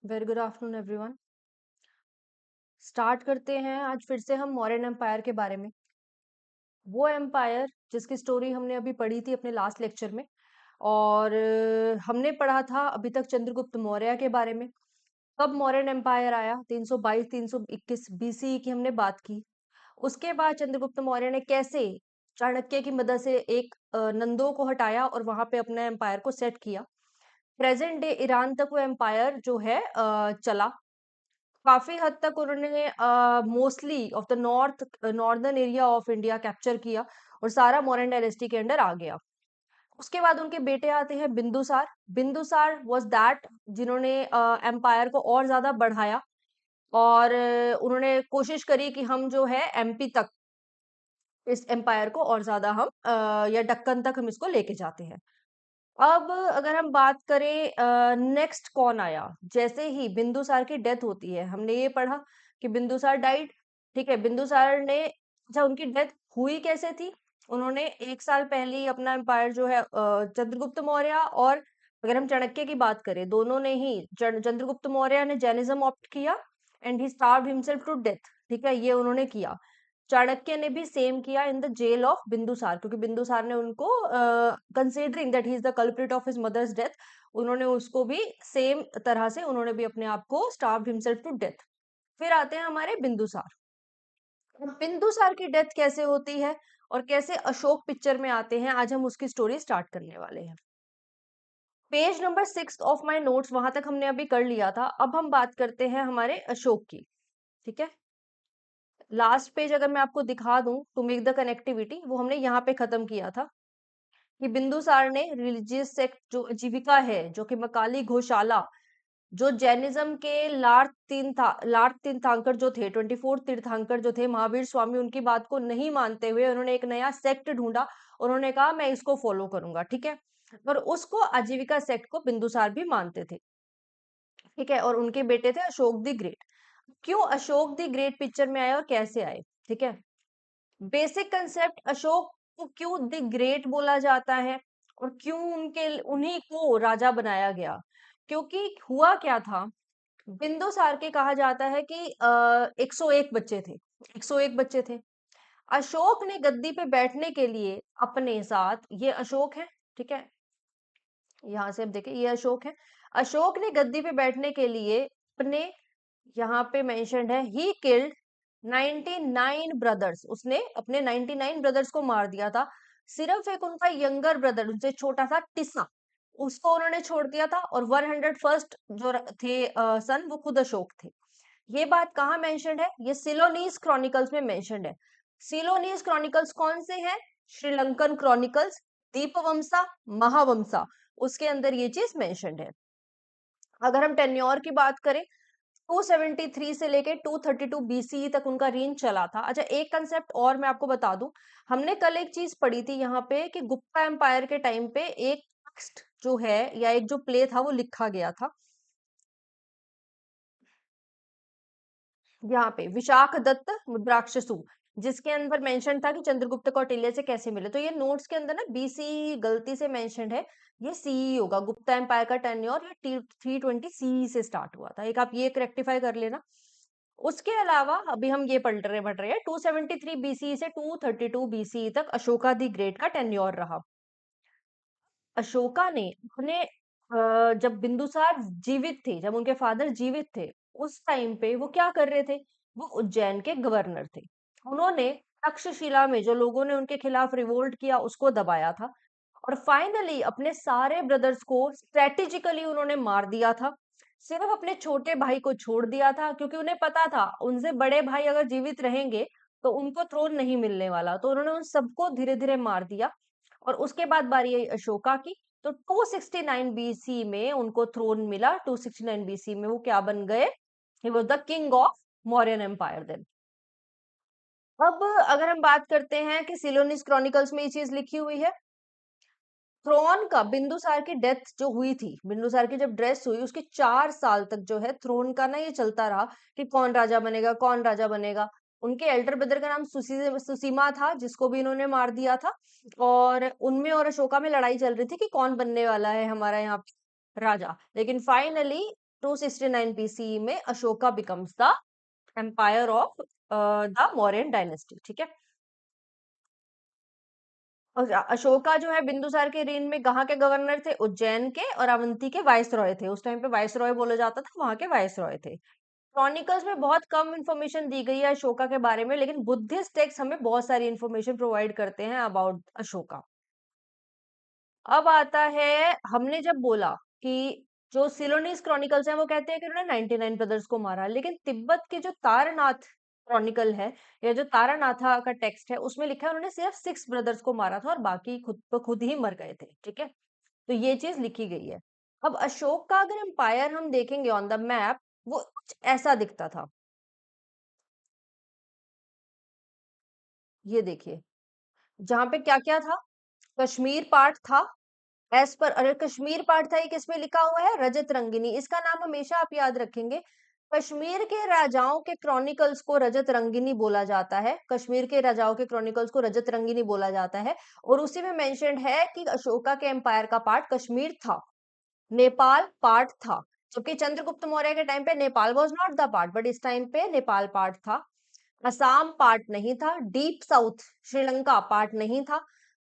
Very good afternoon everyone. Start करते हैं आज फिर से हम मौर्यन एम्पायर के बारे में। वो एम्पायर जिसकी स्टोरी हमने अभी पढ़ी थी अपने लास्ट लेक्चर में। और हमने पढ़ा था अभी तक चंद्रगुप्त मौर्य के बारे में। कब मौर्यन एम्पायर आया 322 321 बीसी की हमने बात की। उसके बाद चंद्रगुप्त मौर्य ने कैसे चाणक्य की मदद से एक नंदों को हटाया और वहां पे अपने एम्पायर को सेट किया। प्रेजेंट डे ईरान तक वो एम्पायर जो है चला। काफी हद तक उन्होंने mostly of the northern area of India capture किया और सारा मौर्यन डायनेस्टी के अंडर आ गया। उसके बाद उनके बेटे आते हैं बिंदुसार। बिंदुसार वाज दैट जिन्होंने एम्पायर को और ज्यादा बढ़ाया और उन्होंने कोशिश करी कि हम जो है एमपी तक इस एम्पायर को और ज्यादा हम या दक्कन तक हम इसको लेके जाते हैं। अब अगर हम बात करें नेक्स्ट कौन आया। जैसे ही बिंदुसार की डेथ होती है हमने ये पढ़ा कि बिंदुसार डाइड। ठीक है, बिंदुसार ने अच्छा उनकी डेथ हुई कैसे थी। उन्होंने एक साल पहले ही अपना एम्पायर जो है चंद्रगुप्त मौर्य और अगर हम चाणक्य की बात करें दोनों ने ही चंद्रगुप्त मौर्य ने जैनिज्म ऑप्ट किया and he starved himself to death. ठीक है, ये उन्होंने किया। चाणक्य ने भी सेम किया in the jail of Bindusara क्योंकि बिंदुसार ने उनको considering that he is the culprit of his mother's death उन्होंने उसको भी सेम तरह से उन्होंने भी अपने आप को स्टार्व हिमसेल्फ टू डेथ। फिर आते हैं हमारे बिंदुसार। अब बिंदुसार की डेथ कैसे होती है और कैसे अशोक पिक्चर में आते हैं आज हम उसकी स्टोरी स्टार्ट करने वाले हैं। Page number 6 of my notes वहां तक हमने अभी कर लिया था। अब हम बात करते हैं हमारे अशोक की। ठीक है, लास्ट पेज अगर मैं आपको दिखा दूं टू मेक द कनेक्टिविटी वो हमने यहाँ पे खत्म किया था कि बिंदुसार ने रिलीजियस सेक्ट जो जीविका है जो कि मकाली घोषाला जो जैनिज्म के लार्थ तीर्थंकर जो थे 24 तीर्थंकर जो थे महावीर स्वामी उनकी बात को नहीं मानते हुए उन्होंने एक नया सेक्ट ढूंढा। उन्होंने कहा मैं इसको फॉलो करूंगा। ठीक है, पर उसको आजीविका सेक्ट को बिंदुसार भी मानते थे। ठीक है, और उनके बेटे थे अशोक द ग्रेट। क्यों अशोक द ग्रेट पिक्चर में आए और कैसे आए। ठीक है, बेसिक कंसेप्ट अशोक को क्यों द ग्रेट बोला जाता है और क्यों उनके उन्हीं को राजा बनाया गया। क्योंकि हुआ क्या था, बिंदुसार के कहा जाता है कि 101 बच्चे थे। 101 बच्चे थे। अशोक ने गद्दी पे बैठने के लिए अपने साथ ये अशोक है। ठीक है, यहाँ से अब देखिए ये अशोक है। अशोक ने गद्दी पे बैठने के लिए अपने यहाँ पे मेंशन्ड है ही किल्ड 99 ब्रदर्स। उसने अपने 99 ब्रदर्स को मार दिया था। सिर्फ एक उनका यंगर ब्रदर उनसे छोटा था टिस्सा उसको उन्होंने छोड़ दिया था और 101st जो थे सन वो खुद अशोक थे। ये बात कहाँ मेंशन्ड है, ये सिलोनीस क्रॉनिकल्स में मेंशन्ड है। सिलोनीस क्रॉनिकल्स कौन से हैं, श्रीलंकन क्रॉनिकल्स, दीपवंसा, महावंसा, उसके अंदर ये चीज मेंशन्ड है। अगर हम टेन्योर की बात करें 273 से लेके 232 बीसी तक उनका रेंज चला था। अच्छा एक कंसेप्ट और मैं आपको बता दूं, हमने कल एक चीज पढ़ी थी यहाँ पे कि गुप्ता एम्पायर के टाइम पे एक टेक्स्ट जो है या एक जो प्ले था वो लिखा गया था यहाँ पे विशाख दत्त मुद्राक्षसु जिसके अंदर मेंशन था कि चंद्रगुप्त कौटिल्य से कैसे मिले। तो ये नोट्स के अंदर ना बीसी गलती से मेंशन है, ये सीई होगा। गुप्ता एम्पायर का टेन्योर ये 320 सीई से स्टार्ट हुआ था। एक आप ये रेक्टिफाई कर लेना। उसके अलावा अभी हम ये पढ़ रहे हैं 273 बीसी से 232 बीसी तक अशोका दी ग्रेट का टेन्योर रहा। अशोका ने अपने जब बिंदुसार जीवित थे, जब उनके फादर जीवित थे, उस टाइम पे वो क्या कर रहे थे, वो उज्जैन के गवर्नर थे। उन्होंने तक्षशिला में जो लोगों ने उनके खिलाफ रिवोल्ट किया उसको दबाया था और फाइनली अपने सारे ब्रदर्स को स्ट्रेटेजिकली उन्होंने मार दिया था। सिर्फ अपने छोटे भाई को छोड़ दिया था क्योंकि उन्हें पता था उनसे बड़े भाई अगर जीवित रहेंगे तो उनको थ्रोन नहीं मिलने वाला। तो उन्होंने उन सबको धीरे धीरे मार दिया और उसके बाद बारी आई अशोका की। तो 269 बीसी में उनको थ्रोन मिला। 269 बीसी में वो क्या बन गए, he was the king of Mauryan empire then. अब अगर हम बात करते हैं कि सिलोनिस क्रॉनिकल्स में ये चीज लिखी हुई है, थ्रोन का बिंदुसार की डेथ जो हुई थी, बिंदुसार की जब डेथ हुई उसके 4 साल तक जो है थ्रोन का ना ये चलता रहा कि कौन राजा बनेगा कौन राजा बनेगा। उनके एल्डर ब्रदर का नाम सुसीमा था जिसको भी इन्होंने मार दिया था और उनमें और अशोका में लड़ाई चल रही थी कि कौन बनने वाला है हमारा यहाँ पे राजा। लेकिन फाइनली 269 BCE में Ashoka becomes the empire of the Mauryan dynasty, ठीक है। और अशोका जो है बिंदुसार के रेन में कहाँ के गवर्नर थे? उज्जैन के और अवंती के वाइसरॉय थे। उस टाइम पे वाइसरॉय बोला जाता था, वहां के वाइसरॉय थे। क्रॉनिकल्स में बहुत कम इंफॉर्मेशन दी गई है अशोका के बारे में, लेकिन बुद्धिस्ट टेक्स्ट हमें बहुत सारी इंफॉर्मेशन प्रोवाइड करते हैं अबाउट अशोका। अब आता है, हमने जब बोला कि जो सिलोनीज क्रॉनिकल्स हैं वो कहते हैं कि उन्होंने 99 ब्रदर्स को मारा, लेकिन तिब्बत के जो तारनाथ क्रॉनिकल है या जो तारानाथा का टेक्स्ट है उसमें लिखा है उन्होंने सिर्फ 6 ब्रदर्स को मारा था और बाकी खुद ब खुद ही मर गए थे, ठीक है। तो ये चीज लिखी गई है। अब अशोक का अगर एम्पायर हम देखेंगे ऑन द मैप, वो कुछ ऐसा दिखता था। ये देखिए, जहां पे क्या क्या था, कश्मीर पार्ट था। एज पर, अरे कश्मीर पार्ट था, ये किसमें लिखा हुआ है? रजत रंगिनी। इसका नाम हमेशा आप याद रखेंगे। कश्मीर के राजाओं के क्रॉनिकल्स को रजत रंगिनी बोला जाता है। कश्मीर के राजाओं के क्रॉनिकल्स को रजत रंगिनी बोला जाता है। और उसी में मेंशन्ड है कि अशोका के एम्पायर का पार्ट कश्मीर था, नेपाल पार्ट था। जबकि चंद्रगुप्त मौर्य के टाइम पे Nepal was not the part, but इस टाइम पे नेपाल पार्ट था। असम पार्ट नहीं था। डीप साउथ श्रीलंका पार्ट नहीं था।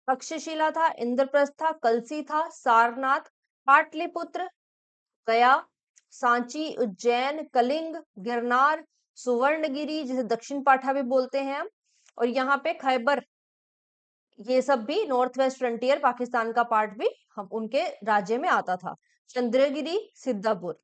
तक्षशिला था, इंद्रप्रस्थ था, कलसी था, सारनाथ, पाटलिपुत्र, गया, सांची, उज्जैन, कलिंग, गिरनार, सुवर्णगिरी जिसे दक्षिण पाठा भी बोलते हैं हम, और यहाँ पे खैबर, ये सब भी नॉर्थ वेस्ट फ्रंटियर पाकिस्तान का पार्ट भी हम उनके राज्य में आता था। चंद्रगिरी, सिद्धापुर।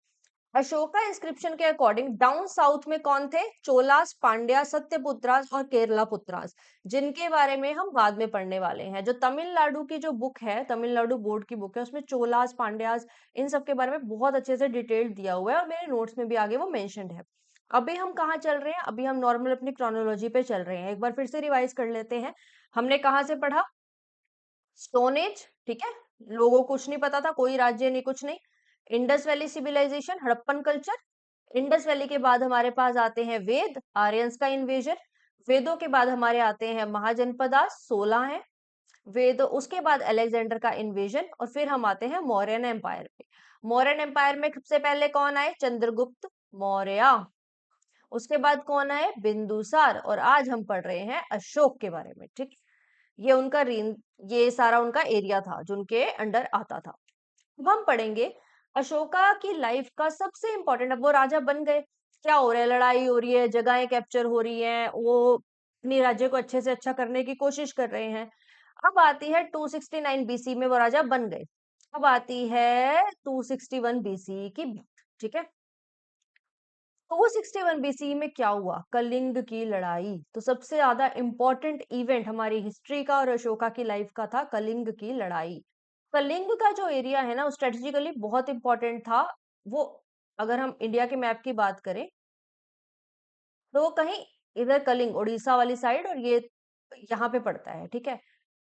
अशोका इंस्क्रिप्शन के अकॉर्डिंग डाउन साउथ में कौन थे? चोलास, पांड्या, सत्यपुत्रास और केरला पुत्रास, जिनके बारे में हम बाद में पढ़ने वाले हैं। जो तमिलनाडु की जो बुक है, तमिलनाडु बोर्ड की बुक है, उसमें चोलास, पांड्यास, इन सब के बारे में बहुत अच्छे से डिटेल दिया हुआ है और मेरे नोट्स में भी आगे वो मेंशन्ड है। अभी हम कहाँ चल रहे हैं? अभी हम नॉर्मल अपनी क्रोनोलॉजी पे चल रहे हैं। एक बार फिर से रिवाइज कर लेते हैं। हमने कहाँ से पढ़ा? स्टोन एज, ठीक है। लोगों को कुछ नहीं पता था, कोई राज्य नहीं, कुछ नहीं। Indus valley civilisation, Harappan culture. Indus valley के बाद हमारे पास आते हैं वेद, आर्यंस का इन्वेजन। वेदों के बाद हमारे आते हैं महाजनपदास, 16 है वेद। उसके बाद अलेक्जेंडर का इन्वेजन, और फिर हम आते हैं मौर्यन एम्पायर पे। मौर्यन एम्पायर में सबसे पहले कौन आए? चंद्रगुप्त मौर्य। उसके बाद कौन आए? बिंदुसार। और आज हम पढ़ रहे हैं अशोक के बारे में, ठीक। ये उनका रीन, ये सारा उनका एरिया था जो उनके अंडर आता था। अब हम पढ़ेंगे अशोका की लाइफ का सबसे इंपॉर्टेंट। अब वो राजा बन गए, क्या हो रहा है? लड़ाई हो रही है, जगहें कैप्चर हो रही हैं, वो अपने राज्य को अच्छे से अच्छा करने की कोशिश कर रहे हैं। अब आती है 269 बीसी में वो राजा बन गए। अब आती है 261 बीसी की बात, ठीक है। 261 बीसी में क्या हुआ? कलिंग की लड़ाई। तो सबसे ज्यादा इंपॉर्टेंट इवेंट हमारी हिस्ट्री का और अशोका की लाइफ का था कलिंग की लड़ाई। कलिंग का जो एरिया है ना, स्ट्रेटेजिकली बहुत इंपॉर्टेंट था। वो, अगर हम इंडिया के मैप की बात करें तो वो कहीं इधर कलिंग उड़ीसा वाली साइड, और ये यहाँ पे पड़ता है, ठीक है।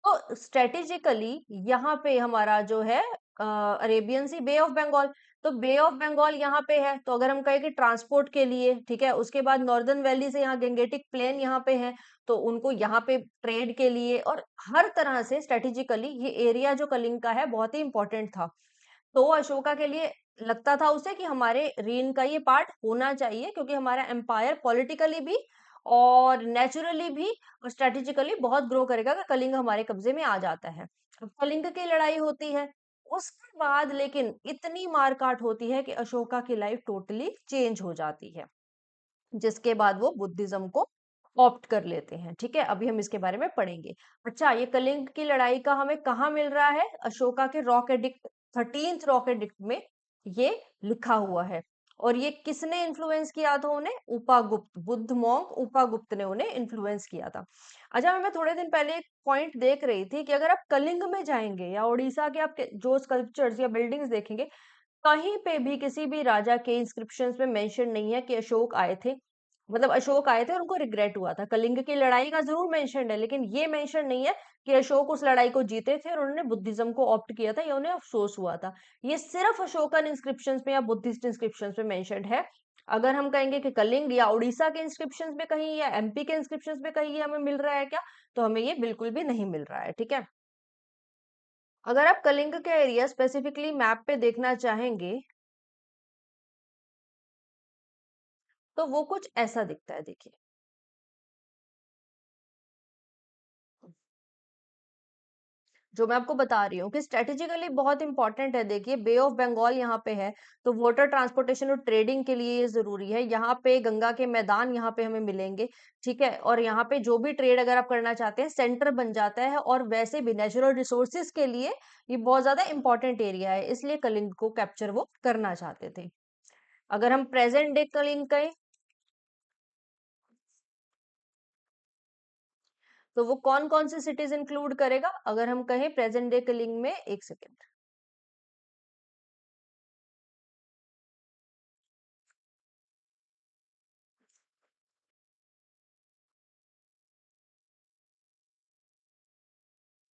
तो स्ट्रेटेजिकली यहाँ पे हमारा जो है Arabian sea, bay of Bengal. तो बे ऑफ बंगाल यहाँ पे है, तो अगर हम कहें कि ट्रांसपोर्ट के लिए, ठीक है। उसके बाद नॉर्दर्न वैली से यहाँ गेंगेटिक प्लेन यहाँ पे है, तो उनको यहाँ पे ट्रेड के लिए और हर तरह से स्ट्रेटेजिकली ये एरिया जो कलिंग का है बहुत ही इंपॉर्टेंट था। तो अशोका के लिए लगता था उसे कि हमारे रीन का ये पार्ट होना चाहिए, क्योंकि हमारा एम्पायर पॉलिटिकली भी और नेचुरली भी और स्ट्रेटेजिकली बहुत ग्रो करेगा अगर कलिंग हमारे कब्जे में आ जाता है। अब कलिंग की लड़ाई होती है, उसके बाद लेकिन इतनी मारकाट होती है कि अशोका की लाइफ टोटली चेंज हो जाती है, जिसके बाद वो बुद्धिज्म को ऑप्ट कर लेते हैं, ठीक है। अभी हम इसके बारे में पढ़ेंगे। अच्छा, ये कलिंग की लड़ाई का हमें कहाँ मिल रहा है? अशोका के rock edict, 13th rock edict में ये लिखा हुआ है। और ये किसने इन्फ्लुएंस किया था उन्हें? उपागुप्त, बुद्ध मॉन्क उपागुप्त ने उन्हें इन्फ्लुएंस किया था। अच्छा, मैं थोड़े दिन पहले एक पॉइंट देख रही थी कि अगर आप कलिंग में जाएंगे या उड़ीसा के आप जो स्कल्पचर्स या बिल्डिंग्स देखेंगे, कहीं पे भी किसी भी राजा के इंस्क्रिप्शंस में मेंशन नहीं है कि अशोक आए थे। मतलब अशोक आए थे और उनको रिग्रेट हुआ था। कलिंग की लड़ाई का जरूर मेंशन है, लेकिन ये मेंशन नहीं है कि अशोक उस लड़ाई को जीते थे और उन्होंने बुद्धिज्म को ऑप्ट किया था या उन्हें अफसोस हुआ था। ये सिर्फ अशोकन इंस्क्रिप्शंस में या बुद्धिस्ट इंस्क्रिप्शंस में मेंशन्ड है। अगर हम कहेंगे कि कलिंग या उड़ीसा के इंस्क्रिप्शंस में कहीं या एमपी के इंस्क्रिप्शंस में कहीं ये हमें मिल रहा है क्या? तो हमें ये बिल्कुल भी नहीं मिल रहा है, ठीक है। अगर आप कलिंग के एरिया स्पेसिफिकली मैप पे देखना चाहेंगे तो वो कुछ ऐसा दिखता है, देखिए। जो मैं आपको बता रही हूँ कि स्ट्रेटेजिकली बहुत इंपॉर्टेंट है, देखिए बे ऑफ बंगाल यहाँ पे है, तो वाटर ट्रांसपोर्टेशन और ट्रेडिंग के लिए ये जरूरी है। यहाँ पे गंगा के मैदान यहाँ पे हमें मिलेंगे, ठीक है, और यहाँ पे जो भी ट्रेड अगर आप करना चाहते हैं सेंटर बन जाता है, और वैसे भी नेचुरल रिसोर्सेज के लिए ये बहुत ज्यादा इंपॉर्टेंट एरिया है, इसलिए कलिंग को कैप्चर वो करना चाहते थे। अगर हम प्रेजेंट डे कलिंग कहें, तो वो कौन कौन से सिटीज इंक्लूड करेगा? अगर हम कहें प्रेजेंट डे कलिंग में, एक सेकेंड,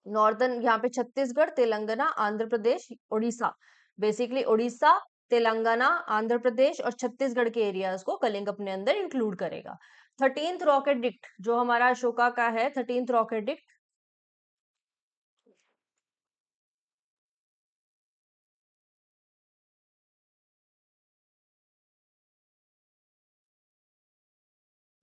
नॉर्दर्न यहाँ पे छत्तीसगढ़, तेलंगाना, आंध्र प्रदेश, उड़ीसा, बेसिकली उड़ीसा, तेलंगाना, आंध्र प्रदेश और छत्तीसगढ़ के एरियाज को कलिंग अपने अंदर इंक्लूड करेगा। 13th रॉकेट डिक्ट जो हमारा अशोका का है, 13th रॉकेट डिक्ट,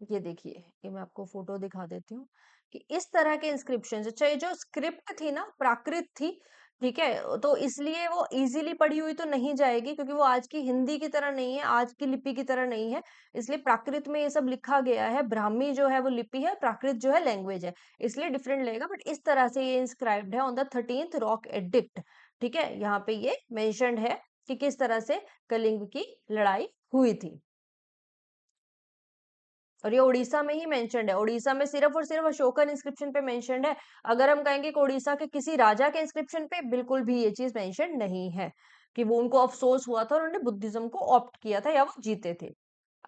ये देखिए, ये मैं आपको फोटो दिखा देती हूँ कि इस तरह के इंस्क्रिप्शन, अच्छा ये जो स्क्रिप्ट थी ना, प्राकृत थी, ठीक है, तो इसलिए वो इजीली पढ़ी हुई तो नहीं जाएगी, क्योंकि वो आज की हिंदी की तरह नहीं है, आज की लिपि की तरह नहीं है, इसलिए प्राकृत में ये सब लिखा गया है। ब्राह्मी जो है वो लिपि है, प्राकृत जो है लैंग्वेज है, इसलिए डिफरेंट लगेगा, बट इस तरह से ये इंस्क्राइब्ड है on the 13th rock edict, ठीक है, यहाँ पे ये मेंशन्ड है कि किस तरह से कलिंग की लड़ाई हुई थी। और ये उड़ीसा में ही मेंशन्ड है, उड़ीसा में सिर्फ और सिर्फ अशोकन इंस्क्रिप्शन पे मेंशन्ड है। अगर हम कहेंगे कि उड़ीसा के किसी राजा के इंस्क्रिप्शन पे, बिल्कुल भी ये चीज मेंशन नहीं है कि वो उनको अफसोस हुआ था और उन्होंने बुद्धिज्म को ऑप्ट किया था या वो जीते थे।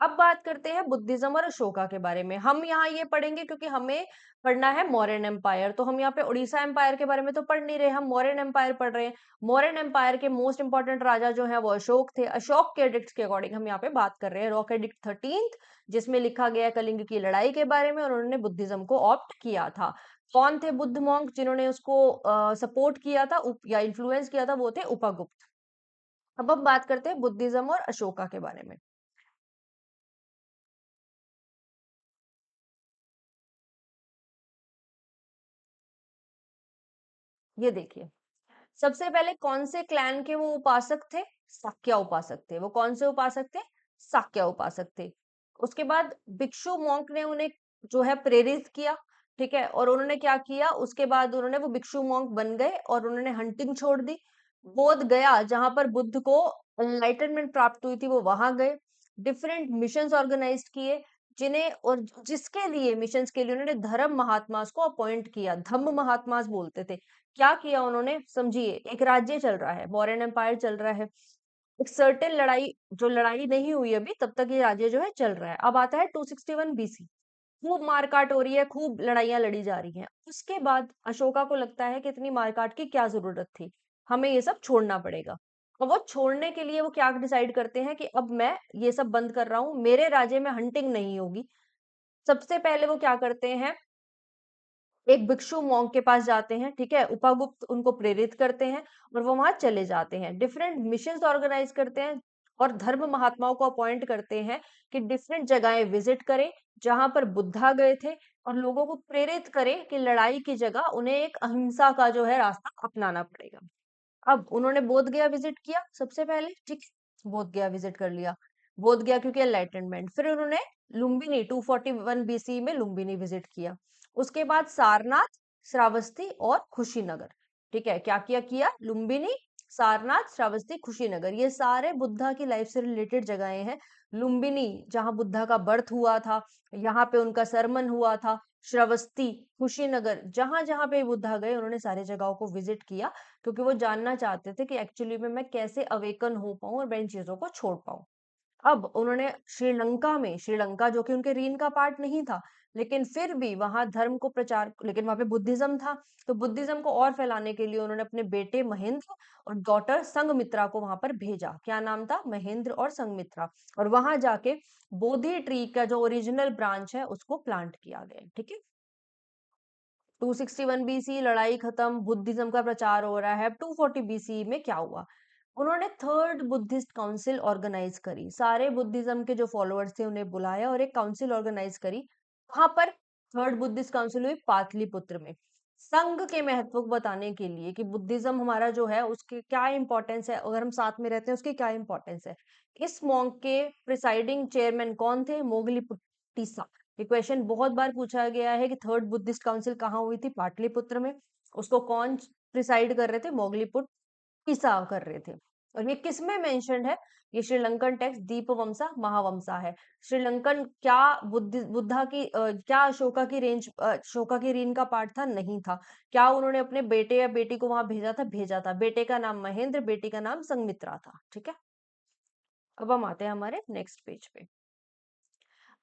अब बात करते हैं बुद्धिज्म और अशोका के बारे में। हम यहाँ ये पढ़ेंगे क्योंकि हमें पढ़ना है मौर्यन एम्पायर, तो हम यहाँ पे उड़ीसा एम्पायर के बारे में तो पढ़ नहीं रहे, हम मौर्यन एम्पायर पढ़ रहे हैं। मौर्यन एम्पायर के मोस्ट इंपॉर्टेंट राजा जो है वो अशोक थे। अशोक के एडिक्ट्स के अकॉर्डिंग हम यहाँ पे बात कर रहे हैं, रॉक एडिक्ट 13th, जिसमें लिखा गया है कलिंग की लड़ाई के बारे में, और उन्होंने बुद्धिज्म को ऑप्ट किया था। कौन थे बुद्ध मॉन्क जिन्होंने उसको सपोर्ट किया था या इन्फ्लुएंस किया था? वो थे उपगुप्त। अब हम बात करते हैं बुद्धिज्म और अशोका के बारे में। ये देखिए, सबसे पहले कौन से क्लैन के वो उपासक थे? शाक्य उपासक थे। वो कौन से उपासक थे? शाक्य उपासक थे। उसके बाद भिक्षु मॉन्क ने उन्हें जो है प्रेरित किया, ठीक है, और उन्होंने क्या किया, उसके बाद उन्होंने वो भिक्षु मॉन्क बन गए और उन्होंने हंटिंग छोड़ दी। बोध गया जहां पर बुद्ध को एनलाइटनमेंट प्राप्त हुई थी, वो वहां गए। डिफरेंट मिशंस ऑर्गेनाइज किए, जिन्हें और जिसके लिए मिशंस के लिए उन्होंने धर्म महात्मास को अपॉइंट किया, धम्म महात्मास बोलते थे। क्या किया उन्होंने? समझिए, एक राज्य चल रहा है, मौर्यन एम्पायर चल रहा है, एक सर्टेन लड़ाई, जो लड़ाई नहीं हुई अभी तब तक ये राज्य जो है चल रहा है। अब आता है 261 बीसी, खूब मारकाट हो रही है, खूब लड़ाइयां लड़ी जा रही हैं। उसके बाद अशोका को लगता है कि इतनी मारकाट की क्या जरूरत थी, हमें ये सब छोड़ना पड़ेगा। और वो छोड़ने के लिए वो क्या डिसाइड करते हैं कि अब मैं ये सब बंद कर रहा हूँ, मेरे राज्य में हंटिंग नहीं होगी। सबसे पहले वो क्या करते हैं, एक भिक्षु मॉन्क के पास जाते हैं, ठीक है, उपगुप्त उनको प्रेरित करते हैं और वो वहां चले जाते हैं, डिफरेंट मिशंस ऑर्गेनाइज करते हैं और धर्म महात्माओं को अपॉइंट करते हैं कि डिफरेंट जगहें विजिट करें जहां पर बुद्धा गए थे, और लोगों को प्रेरित करें कि लड़ाई की जगह उन्हें एक अहिंसा का जो है रास्ता अपनाना पड़ेगा। अब उन्होंने बोध गया विजिट किया सबसे पहले, ठीक है, बोध गया विजिट कर लिया। बोध गया क्योंकि एनलाइटनमेंट। फिर उन्होंने लुम्बिनी 241 बीसी में लुम्बिनी विजिट किया। उसके बाद सारनाथ, श्रावस्ती और कुशीनगर, ठीक है, क्या किया किया, लुम्बिनी, सारनाथ, श्रावस्ती, कुशीनगर, ये सारे बुद्धा की लाइफ से रिलेटेड जगहें हैं। लुम्बिनी जहां बुद्धा का बर्थ हुआ था, यहाँ पे उनका सरमन हुआ था। श्रावस्ती, कुशीनगर, जहां जहां पे बुद्धा गए उन्होंने सारी जगहों को विजिट किया, क्योंकि वो जानना चाहते थे कि एक्चुअली में मैं कैसे अवेकन हो पाऊं और मैं इन चीजों को छोड़ पाऊं। अब उन्होंने श्रीलंका में, श्रीलंका जो कि उनके रीन का पार्ट नहीं था, लेकिन फिर भी वहां धर्म को प्रचार, लेकिन वहां पे बुद्धिज्म था, तो बुद्धिज्म को और फैलाने के लिए उन्होंने अपने बेटे महेंद्र और डॉटर संघमित्रा को वहां पर भेजा। क्या नाम था? महेंद्र और संघमित्रा। और वहां जाके बोधि ट्री का जो ओरिजिनल ब्रांच है उसको प्लांट किया गया, ठीक है। 261 बीसी लड़ाई खत्म, बुद्धिज्म का प्रचार हो रहा है। 240 बीसी में क्या हुआ, उन्होंने थर्ड बुद्धिस्ट काउंसिल ऑर्गेनाइज करी, सारे बुद्धिज्म के जो फॉलोअर्स थे उन्हें बुलाया और एक काउंसिल ऑर्गेनाइज करी। वहां पर थर्ड बुद्धिस्ट काउंसिल हुई पाटलिपुत्र में। संघ के महत्व को बताने के लिए कि बुद्धिज्म हमारा जो है उसके क्या इंपॉर्टेंस है, अगर हम साथ में रहते हैं उसकी क्या इंपॉर्टेंस है। इस मॉन्क के प्रिसाइडिंग चेयरमैन कौन थे? मोगलीपुट्टिसा। ये क्वेश्चन बहुत बार पूछा गया है कि थर्ड बुद्धिस्ट काउंसिल कहाँ हुई थी? पाटलिपुत्र में। उसको कौन प्रिसाइड कर रहे थे? मोगलीपुट्टिसा कर रहे थे। और ये किसमें मेंशन्ड है? ये श्रीलंकन टेक्स्ट दीपवमसा महावमसा है। श्रीलंकन क्या बुद्धा की क्या अशोका की रीन का पार्ट था? नहीं था। क्या उन्होंने अपने बेटे या बेटी को वहां भेजा था? भेजा था। बेटे का नाम महेंद्र, बेटी का नाम संमित्रा था। ठीक है, अब हम आते हैं हमारे नेक्स्ट पेज पे।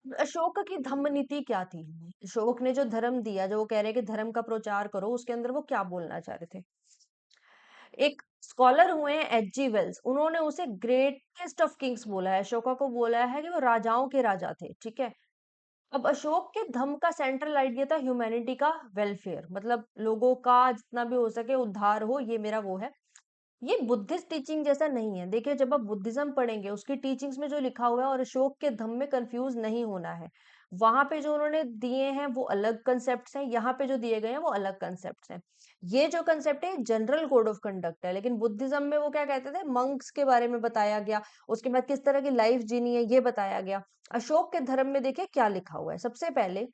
अशोक की धम्म नीति क्या थी? अशोक ने जो धर्म दिया, जो वो कह रहे हैं कि धर्म का प्रचार करो, उसके अंदर वो क्या बोलना चाह रहे थे? एक स्कॉलर हुए हैं एच जी वेल्स, उन्होंने उसे ग्रेटेस्ट ऑफ किंग्स बोला है, अशोका को बोला है कि वो राजाओं के राजा थे। ठीक है, अब अशोक के धम्म का सेंट्रल आइडिया था ह्यूमैनिटी का वेलफेयर, मतलब लोगों का जितना भी हो सके उद्धार हो, ये मेरा वो है। ये बुद्धिस्ट टीचिंग जैसा नहीं है। देखिए, जब आप बुद्धिज्म पढ़ेंगे उसकी टीचिंग्स में जो लिखा हुआ है और अशोक के धम्म में कंफ्यूज नहीं होना है। वहां पे जो उन्होंने दिए हैं वो अलग कंसेप्ट हैं, यहाँ पे जो दिए गए हैं वो अलग कंसेप्ट हैं। ये जो कंसेप्ट है जनरल कोड ऑफ कंडक्ट है, लेकिन बुद्धिज्म में वो क्या कहते थे? मंक्स के बारे में बताया गया, उसके बाद किस तरह की लाइफ जीनी है ये बताया गया। अशोक के धर्म में देखिए क्या लिखा हुआ है। सबसे पहले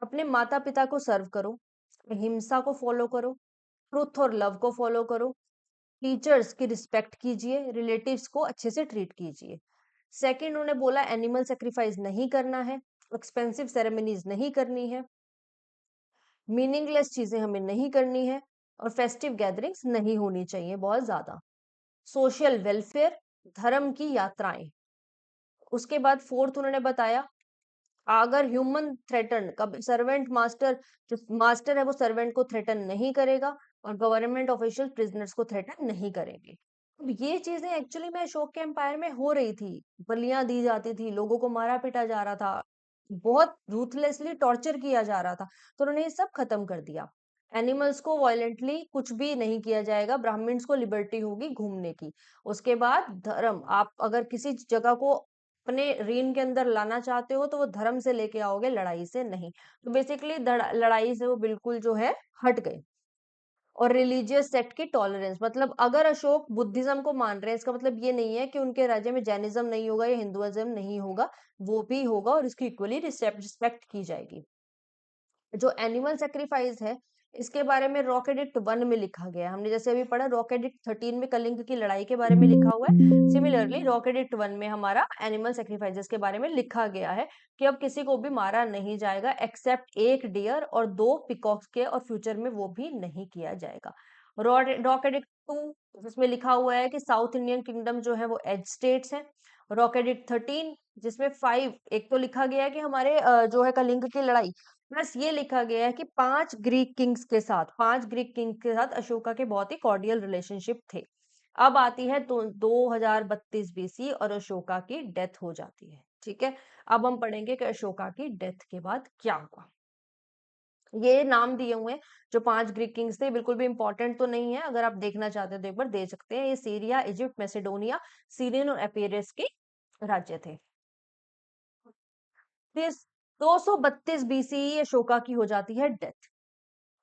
अपने माता पिता को सर्व करो, अहिंसा को फॉलो करो, ट्रुथ और लव को फॉलो करो, टीचर्स की रिस्पेक्ट कीजिए, रिलेटिव्स को अच्छे से ट्रीट कीजिए। सेकंड उन्होंने बोला एनिमल सेक्रीफाइस नहीं करना है, एक्सपेंसिव सेरेमनीज नहीं करनी है, मीनिंगलेस चीजें हमें नहीं करनी है, और फेस्टिव गैदरिंग्स नहीं होनी चाहिए बहुत ज्यादा। सोशल वेलफेयर, धर्म की यात्राएं। उसके बाद फोर्थ उन्होंने बताया अगर ह्यूमन थ्रेटन, कब सर्वेंट मास्टर, जो मास्टर है वो सर्वेंट को थ्रेटन नहीं करेगा, और गवर्नमेंट ऑफिशियल प्रिजनर्स को थ्रेटन नहीं करेंगे। अब ये चीजें एक्चुअली में अशोक के एम्पायर में हो रही थी, बलियां दी जाती थी, लोगों को मारा पीटा जा रहा था, बहुत रूथलेसली टॉर्चर किया जा रहा था। तो उन्होंने ये सब खत्म कर दिया। एनिमल्स को वायलेंटली कुछ भी नहीं किया जाएगा, ब्राह्मण्स को लिबर्टी होगी घूमने की। उसके बाद धर्म, आप अगर किसी जगह को अपने रीन के अंदर लाना चाहते हो तो वो धर्म से लेके आओगे, लड़ाई से नहीं। तो बेसिकली लड़ाई से वो बिल्कुल जो है हट गए। और रिलीजियस सेक्ट की टॉलरेंस, मतलब अगर अशोक बुद्धिज्म को मान रहे हैं इसका मतलब ये नहीं है कि उनके राज्य में जैनिज्म नहीं होगा या हिंदुइज्म नहीं होगा, वो भी होगा और इसकी इक्वली रिस्पेक्ट की जाएगी। जो एनिमल सेक्रीफाइस है, इसके बारे में रॉक एडिक्ट 1 में लिखा गया है। हमने जैसे अभी पढ़ा रॉक एडिक्ट 13 में कलिंग की लड़ाई के बारे में लिखा हुआ है। सिमिलरली रॉक एडिक्ट 1 में हमारा एनिमल सेक्रीफाइसेस के बारे में लिखा गया है कि अब किसी को भी मारा नहीं जाएगा एक्सेप्ट एक डियर और 2 पिकॉक्स के, और फ्यूचर में वो भी नहीं किया जाएगा। रॉक एडिक्ट 2 जिसमें लिखा हुआ है कि साउथ इंडियन किंगडम जो है वो एज स्टेट्स हैं। रॉक एडिक्ट 13 जिसमें 5 एक तो लिखा गया है कि हमारे जो है कलिंग की लड़ाई, प्लस ये लिखा गया है कि 5 ग्रीक किंग्स के साथ अशोका के बहुत ही कॉर्डियल रिलेशनशिप थे। अब आती है तो 2032 बीसी और अशोका की डेथ हो जाती है। ठीक है, अब हम पढ़ेंगे कि अशोका की डेथ के बाद क्या हुआ। ये नाम दिए हुए हैं जो 5 ग्रीक किंग्स थे, बिल्कुल भी इंपॉर्टेंट तो नहीं है, अगर आप देखना चाहते हो तो एक बार दे सकते हैं। ये सीरिया, इजिप्ट, मैसेडोनिया, सीरियन और एपियरेस के राज्य थे। फिर 232 बीसी अशोका की हो जाती है डेथ।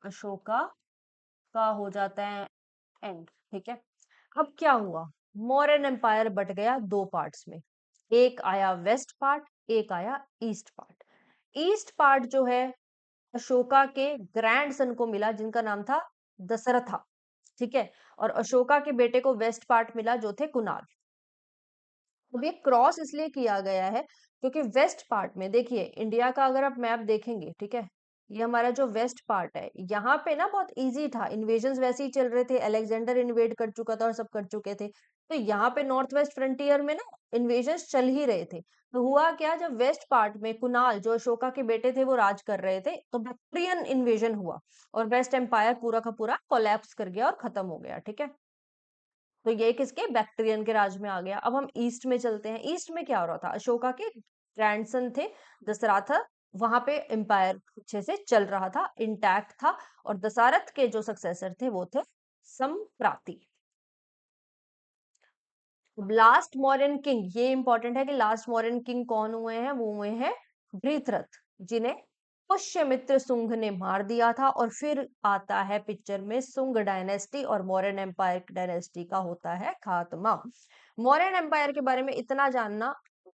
अशोका का हो जाता है एंड। ठीक है, अब क्या हुआ? मौर्यन एम्पायर बट गया 2 पार्ट्स में। एक आया वेस्ट पार्ट, एक आया ईस्ट पार्ट। ईस्ट पार्ट जो है अशोका के ग्रैंड सन को मिला जिनका नाम था दशरथा। ठीक है, और अशोका के बेटे को वेस्ट पार्ट मिला जो थे कुणाल। अब ये क्रॉस इसलिए किया गया है क्योंकि वेस्ट पार्ट में देखिए, इंडिया का अगर आप मैप देखेंगे, ठीक है, ये हमारा जो वेस्ट पार्ट है, यहाँ पे ना बहुत इजी था, इन्वेजन वैसे ही चल रहे थे, अलेक्जेंडर इन्वेड कर चुका था और सब कर चुके थे, तो यहाँ पे नॉर्थ वेस्ट फ्रंटियर में ना इन्वेजन चल ही रहे थे। तो हुआ क्या, जब वेस्ट पार्ट में कुणाल जो अशोका के बेटे थे वो राज कर रहे थे, तो बैक्ट्रियन इन्वेजन हुआ और वेस्ट एम्पायर पूरा का पूरा कोलैप्स कर गया और खत्म हो गया। ठीक है, तो ये किसके, बैक्ट्रियन के राज में आ गया। अब हम ईस्ट में चलते हैं। ईस्ट में क्या हो रहा था, अशोका के ग्रैंडसन थे दशरथ, वहां पे एम्पायर अच्छे से चल रहा था, इंटैक्ट था, और दशरथ के जो सक्सेसर थे वो थे संप्राति। लास्ट मौर्यन किंग, ये इंपॉर्टेंट है कि लास्ट मौर्यन किंग कौन हुए हैं, वो हुए हैं वृत्रथ, जिन्हें पुष्यमित्र सुंग ने मार दिया था। और फिर आता है पिक्चर में सुंग डायनेस्टी और मौर्यन एम्पायर डायनेस्टी का होता है खात्मा। मौर्यन एम्पायर के बारे में इतना जानना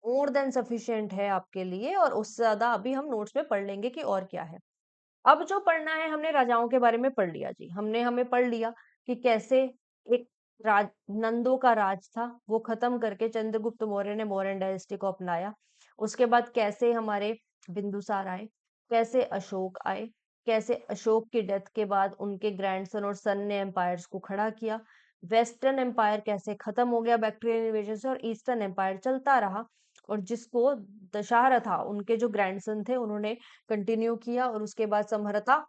मोर देन सफिशिएंट है आपके लिए, और उससे ज्यादा अभी हम नोट्स में पढ़ लेंगे कि और क्या है। अब जो पढ़ना है, हमने राजाओं के बारे में पढ़ लिया जी, हमने हमें पढ़ लिया कि कैसे एक राज नंदों का राज था, वो खत्म करके चंद्रगुप्त मौर्य ने मौर्यन डायनेस्टी को अपनाया। उसके बाद कैसे हमारे बिंदुसार आए, कैसे अशोक आए, कैसे अशोक की डेथ के बाद उनके ग्रैंडसन और सन ने एम्पायर्स को खड़ा किया, वेस्टर्न एम्पायर कैसे खत्म हो गया बैक्टीरियन इन्वेजन से, और ईस्टर्न एम्पायर चलता रहा। और जिसको दशहरा था, उनके जो ग्रैंडसन थे उन्होंने कंटिन्यू किया, और उसके बाद समहरता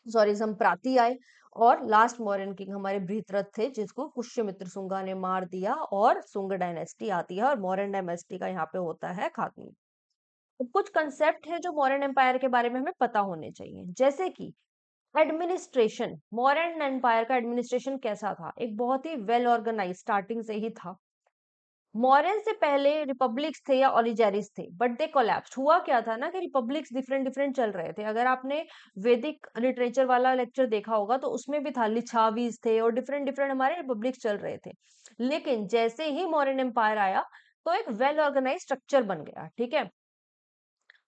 सॉरी संप्राति आए। और लास्ट मौर्यन किंग हमारे बृहद्रथ थे, जिसको पुष्यमित्र शुंगा ने मार दिया, और शुंग डायनेस्टी आती है, और मौर्यन डायनेस्टी का यहाँ पे होता है खात्मा। तो कुछ कंसेप्ट है जो मौर्यन एम्पायर के बारे में हमें पता होने चाहिए, जैसे कि एडमिनिस्ट्रेशन। मौर्यन एम्पायर का एडमिनिस्ट्रेशन कैसा था, एक बहुत ही वेल ऑर्गेनाइज स्टार्टिंग से ही था। मौर्यन से पहले रिपब्लिक्स थे या ओलिजेरिस थे, बट दे कोलैप्स्ड। हुआ क्या था ना कि रिपब्लिक्स डिफरेंट डिफरेंट चल रहे थे। अगर आपने वैदिक लिटरेचर वाला लेक्चर देखा होगा तो उसमें भी था, लिच्छावीज थे और डिफरेंट डिफरेंट हमारे रिपब्लिक्स चल रहे थे। लेकिन जैसे ही मौर्यन एम्पायर आया, तो एक वेल ऑर्गेनाइज स्ट्रक्चर बन गया, ठीक है।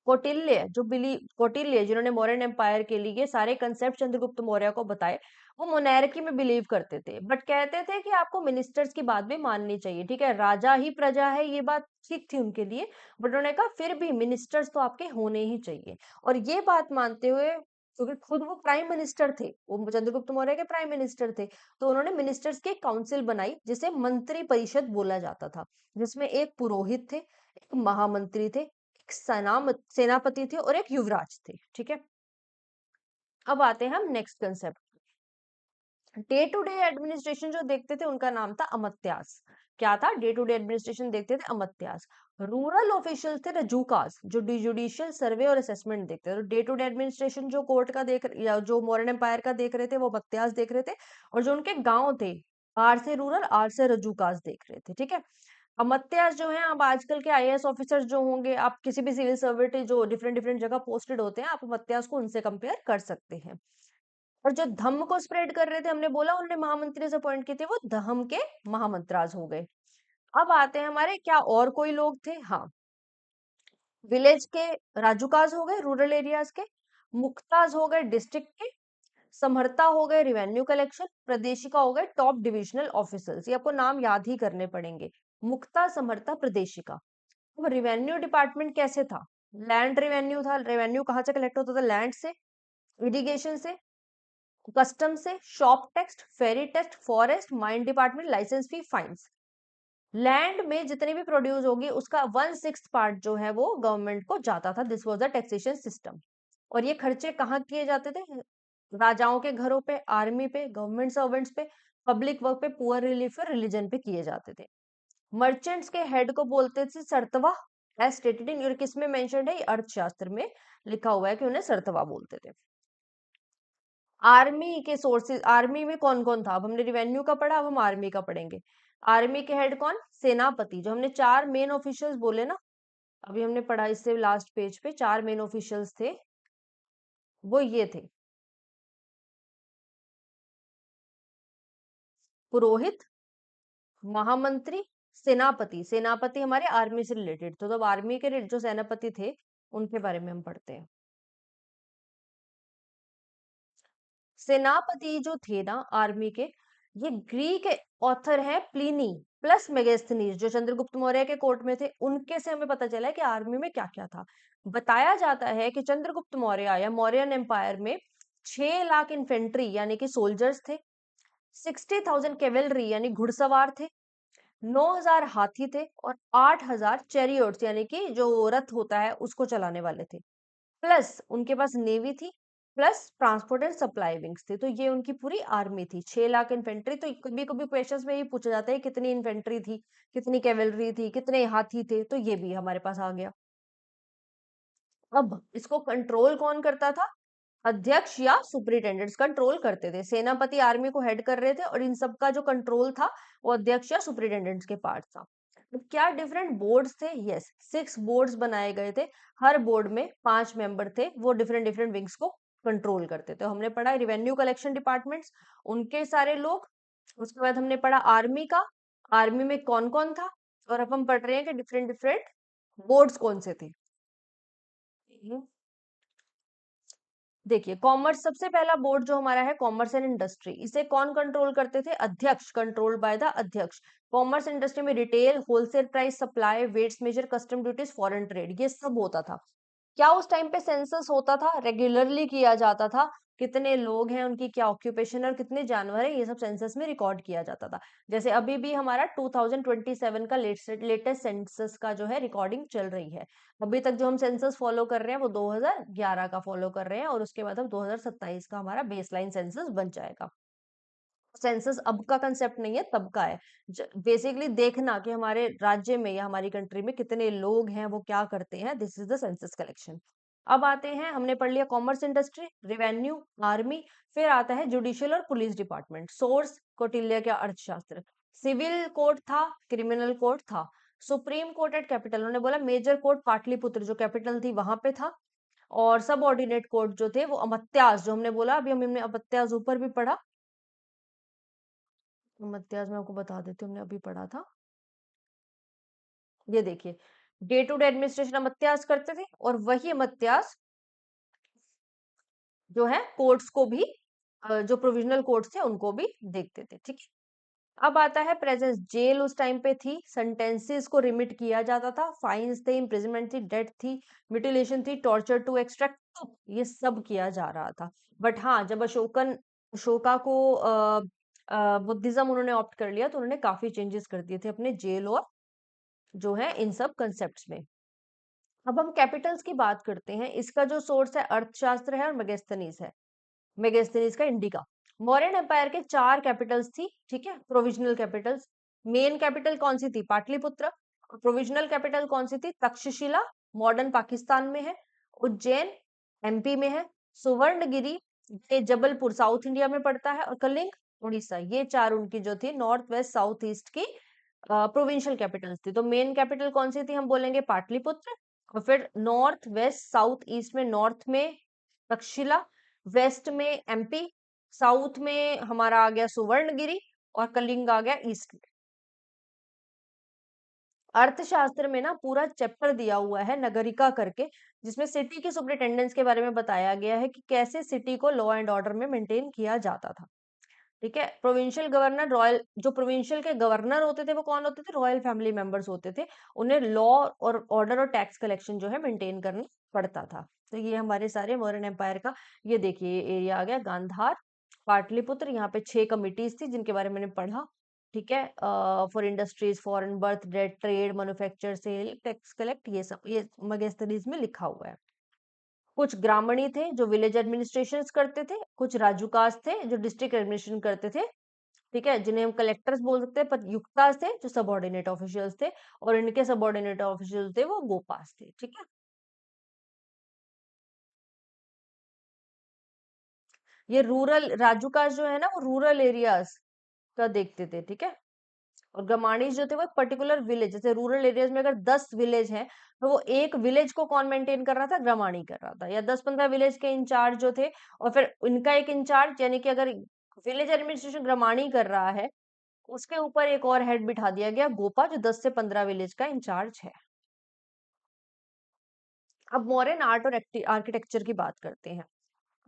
कौटिल्य जिन्होंने मौर्यन एम्पायर के लिए सारे कंसेप्ट चंद्रगुप्त मौर्य को बताए, वो मोनैरिकी में बिलीव करते थे, बट कहते थे कि आपको मिनिस्टर्स की बात भी माननी चाहिए, ठीक है। राजा ही प्रजा है, ये बात ठीक थी उनके लिए, बट उन्होंने कहा फिर भी मिनिस्टर्स तो आपके होने ही चाहिए। और ये बात मानते हुए, क्योंकि खुद वो प्राइम मिनिस्टर थे, वो चंद्रगुप्त मौर्य के प्राइम मिनिस्टर थे, तो उन्होंने मिनिस्टर्स की एक काउंसिल बनाई, जिसे मंत्री परिषद बोला जाता था, जिसमें एक पुरोहित थे, एक महामंत्री थे, सेनापति थे, और एक युवराज थे, ठीक है। अब आते हैं हम next concept. Day to day administration जो देखते थे, उनका नाम था अमात्यास। क्या था? डे टू डे एडमिनिस्ट्रेशन देखते थे अमात्यास। रूरल ऑफिशियल थे रजूकास, जो जुडिशियल सर्वे और असेसमेंट देखते थे। तो डे टू डे एडमिनिस्ट्रेशन जो कोर्ट का देख, या जो मॉडर्न एम्पायर का देख रहे थे, वो अमात्यास देख रहे थे। और जो उनके गांव थे, आर से रूरल, आर से रजूकास देख रहे थे, ठीक है। अमात्यास जो है, अब आजकल के आईएएस ऑफिसर्स जो होंगे, आप किसी भी सिविल सर्वेंट जो डिफरेंट डिफरेंट जगह पोस्टेड होते हैं, आप अमात्यास को उनसे कंपेयर कर सकते हैं। और जो धम्म को स्प्रेड कर रहे थे, हमने बोला उन्होंने महामंत्री से अपॉइंट किए थे, वो धम्म के महामंत्राज हो गए। अब आते हैं हमारे, क्या और कोई लोग थे? हाँ, विलेज के राजूकाज हो गए, रूरल एरियाज के। मुख्ताज हो गए डिस्ट्रिक्ट के। समहर्ता हो गए रिवेन्यू कलेक्शन। प्रदेशिका हो गए टॉप डिविजनल ऑफिसर्स। ये आपको नाम याद ही करने पड़ेंगे, मुक्ता, समहर्ता, प्रदेशिका। अब रिवेन्यू डिपार्टमेंट कैसे था? लैंड रेवेन्यू था। रेवेन्यू कहाँ से कलेक्ट होता था? लैंड से, इरिगेशन से, कस्टम से, shop tax, ferry tax, forest, mine department, licence fee, fines. Land में जितनी भी प्रोड्यूस होगी, उसका 1/6 पार्ट जो है वो गवर्नमेंट को जाता था। This was the taxation system. और ये खर्चे कहाँ किए जाते थे? राजाओं के घरों पे, आर्मी पे, गवर्नमेंट सर्वेंट्स पे, पब्लिक वर्क पे, पुअर रिलीफ पे, रिलीजन पे किए जाते थे। मर्चेंट्स के हेड को बोलते थे सरतवा, एज स्टेटेड इन, और किसमें मेंशन्ड है? अर्थशास्त्र में लिखा हुआ है कि उन्हें सरतवा बोलते थे। आर्मी के सोर्सेज, आर्मी में कौन कौन था? अब हमने रिवेन्यू का पढ़ा, अब हम आर्मी का पढ़ेंगे। आर्मी के हेड कौन? सेनापति। जो हमने 4 मेन ऑफिशियल्स बोले ना, अभी हमने पढ़ा इससे लास्ट पेज पे, 4 मेन ऑफिशियल्स थे, वो ये थे: पुरोहित, महामंत्री, सेनापति। सेनापति हमारे आर्मी से रिलेटेड, तो तब आर्मी के जो सेनापति थे, उनके बारे में हम पढ़ते हैं। सेनापति जो थे ना आर्मी के, ये ग्रीक ऑथर है प्लिनी प्लस मेगास्थनीज, जो चंद्रगुप्त मौर्य के कोर्ट में थे, उनके से हमें पता चला है कि आर्मी में क्या क्या था। बताया जाता है कि चंद्रगुप्त मौर्य या मौर्यन एम्पायर में 6 लाख इन्फेंट्री यानी कि सोल्जर्स थे, 60,000 कैवेलरी यानी घुड़सवार थे, 9,000 हाथी थे, और 8,000 चैरियोट्स यानी कि जो रथ होता है उसको चलाने वाले थे। प्लस उनके पास नेवी थी, plus transport and supply wings थे। तो ये उनकी पूरी आर्मी थी। 6 लाख इन्फेंट्री। तो कभी कभी क्वेश्चंस में ये पूछा जाता है कितनी इन्फेंट्री थी, कितनी कैवेलरी थी, कितने हाथी थे, तो ये भी हमारे पास आ गया। अब इसको कंट्रोल कौन करता था? अध्यक्ष या सुपरिटेंडेंट्स कंट्रोल करते थे। सेनापति आर्मी को हेड कर रहे थे और इन सब का जो कंट्रोल था वो अध्यक्ष या सुपरिटेंडेंट्स के पार्ट था। तो क्या डिफरेंट बोर्ड्स थे? यस, 6 बोर्ड्स बनाए गए थे। हर बोर्ड में 5 मेंबर थे, वो डिफरेंट डिफरेंट विंग्स को कंट्रोल करते थे। हमने पढ़ा रेवेन्यू कलेक्शन डिपार्टमेंट्स, उनके सारे लोग। उसके बाद हमने पढ़ा आर्मी का, आर्मी में कौन कौन था। और अब हम पढ़ रहे हैं कि डिफरेंट डिफरेंट बोर्ड्स कौन से थे। देखिए, कॉमर्स सबसे पहला बोर्ड जो हमारा है, कॉमर्स एंड इंडस्ट्री। इसे कौन कंट्रोल करते थे? अध्यक्ष, कंट्रोल्ड बाय द अध्यक्ष। कॉमर्स इंडस्ट्री में retail, wholesale price, supply, weights measure, custom duties, foreign trade, ये सब होता था। क्या उस टाइम पे सेंसस होता था? रेगुलरली किया जाता था। कितने लोग हैं, उनकी क्या ऑक्यूपेशन और कितने जानवर हैं, ये सब सेंसस में रिकॉर्ड किया जाता था। जैसे अभी भी हमारा 2027 का लेटेस्ट सेंसस का जो है रिकॉर्डिंग चल रही है। अभी तक जो हम सेंसस फॉलो कर रहे हैं वो 2011 का फॉलो कर रहे हैं, और उसके बाद अब 2027 का हमारा बेसलाइन सेंसस बन जाएगा। सेंसस अब का कंसेप्ट नहीं है, तब का है। बेसिकली देखना कि हमारे राज्य में या हमारी कंट्री में कितने लोग हैं, वो क्या करते हैं, this is the census collection. अब आते हैं, हमने पढ़ लिया कॉमर्स इंडस्ट्री, रेवेन्यू, आर्मी। फिर आता है जुडिशियल और पुलिस डिपार्टमेंट। सोर्स कौटिल्य का अर्थशास्त्र। सिविल कोर्ट था, क्रिमिनल कोर्ट था। सुप्रीम कोर्ट एट कैपिटल, उन्होंने बोला मेजर कोर्ट पाटलिपुत्र जो कैपिटल थी वहां पे था। और सब ऑर्डिनेट कोर्ट जो थे वो अमत्यास, जो हमने बोला अभी हमने अमत्यास ऊपर भी पढ़ा। अमत्यास मैं आपको बता देती हूँ, हमने अभी पढ़ा था। ये देखिए, डे टू डे एडमिनिस्ट्रेशन अमत्यास करते थे, और वही अमत्यास जो है कोर्ट्स को भी, जो प्रोविजनल कोर्ट्स थे उनको भी देखते थे। ठीक है। अब आता है प्रेजेंस। जेल उस टाइम पे थी, सेंटेंसेस को रिमिट किया जाता था, फाइन्स थे, इम्प्रिजनमेंट थी, डेथ थी, म्यूटिलेशन थी, टॉर्चर टू एक्सट्रैक्ट, ये सब किया जा रहा था। बट हाँ, जब अशोका को बुद्धिज्म उन्होंने ऑप्ट कर लिया, तो उन्होंने काफी चेंजेस कर दिए थे अपने जेल और जो है इन सब कंसेप्ट्स में। अब हम कैपिटल्स की बात करते हैं। इसका जो सोर्स है अर्थशास्त्र है और मेगास्थनीज है। मेगास्थनीज का इंडिका। मौर्यन एम्पायर के 4 कैपिटल्स थी, ठीक है, प्रोविजनल कैपिटल्स। मेन कैपिटल कौन सी थी? पाटलिपुत्र। और प्रोविजनल कैपिटल कौन सी थी? तक्षशिला, मॉडर्न पाकिस्तान में है। उज्जैन एमपी में है। सुवर्णगिरी, ये जबलपुर साउथ इंडिया में पड़ता है। और कलिंग उड़ीसा। ये 4 उनकी जो थी नॉर्थ वेस्ट साउथ ईस्ट की प्रोविंशियल कैपिटल्स थी। तो मेन कैपिटल कौन सी थी? हम बोलेंगे पाटलिपुत्र। और फिर नॉर्थ वेस्ट साउथ ईस्ट में, नॉर्थ में तक्षशिला, वेस्ट में एमपी, साउथ में हमारा आ गया सुवर्णगिरी, और कलिंग आ गया ईस्ट में। अर्थशास्त्र में ना पूरा चैप्टर दिया हुआ है नगरिका करके, जिसमें सिटी की सुपरिटेंडेंस के बारे में बताया गया है कि कैसे सिटी को लॉ एंड ऑर्डर में मेंटेन किया जाता था। ठीक है। प्रोविंशियल गवर्नर, रॉयल, जो प्रोविंशियल के गवर्नर होते थे वो कौन होते थे? रॉयल फैमिली मेंबर्स होते थे। उन्हें लॉ और ऑर्डर और टैक्स कलेक्शन जो है मेंटेन करना पड़ता था। तो ये हमारे सारे मौर्यन एम्पायर का, ये देखिए ये एरिया आ गया गांधार, पाटलिपुत्र। यहाँ पे 6 कमिटीज थी जिनके बारे में मैंने पढ़ा। ठीक है। For industries, foreign birth, date, trade, manufacture, sale, tax collect, ये सब ये मगेस्थनीज में लिखा हुआ है। कुछ ग्रामणी थे जो विलेज एडमिनिस्ट्रेशन करते थे। कुछ राजूकास थे जो डिस्ट्रिक्ट एडमिनिस्ट्रेशन करते थे। ठीक है, जिन्हें हम कलेक्टर्स बोल सकते हैं। पर युक्तास थे जो सबऑर्डिनेट ऑफिशियल्स थे, और इनके सबऑर्डिनेट ऑफिशियल्स थे वो गोपास थे। ठीक है। ये रूरल राजूकास जो है ना, वो रूरल एरियाज का देखते थे। ठीक है। और गमाणीज जो थे वो पर्टिकुलर विलेज, जैसे रूरल एरियाज में अगर 10 विलेज हैं, तो वो एक विलेज को कौन मेंटेन कर रहा था? ग्रामाणी कर रहा था। या 10-15 विलेज के इंचार्ज जो थे, और फिर इनका एक इंचार्ज, यानी कि अगर विलेज एडमिनिस्ट्रेशन ग्रामाणी कर रहा है, उसके ऊपर एक और हेड बिठा दिया गया गोपा, जो 10 से 15 विलेज का इंचार्ज है। अब मॉडर्न आर्ट और आर्किटेक्चर की बात करते हैं।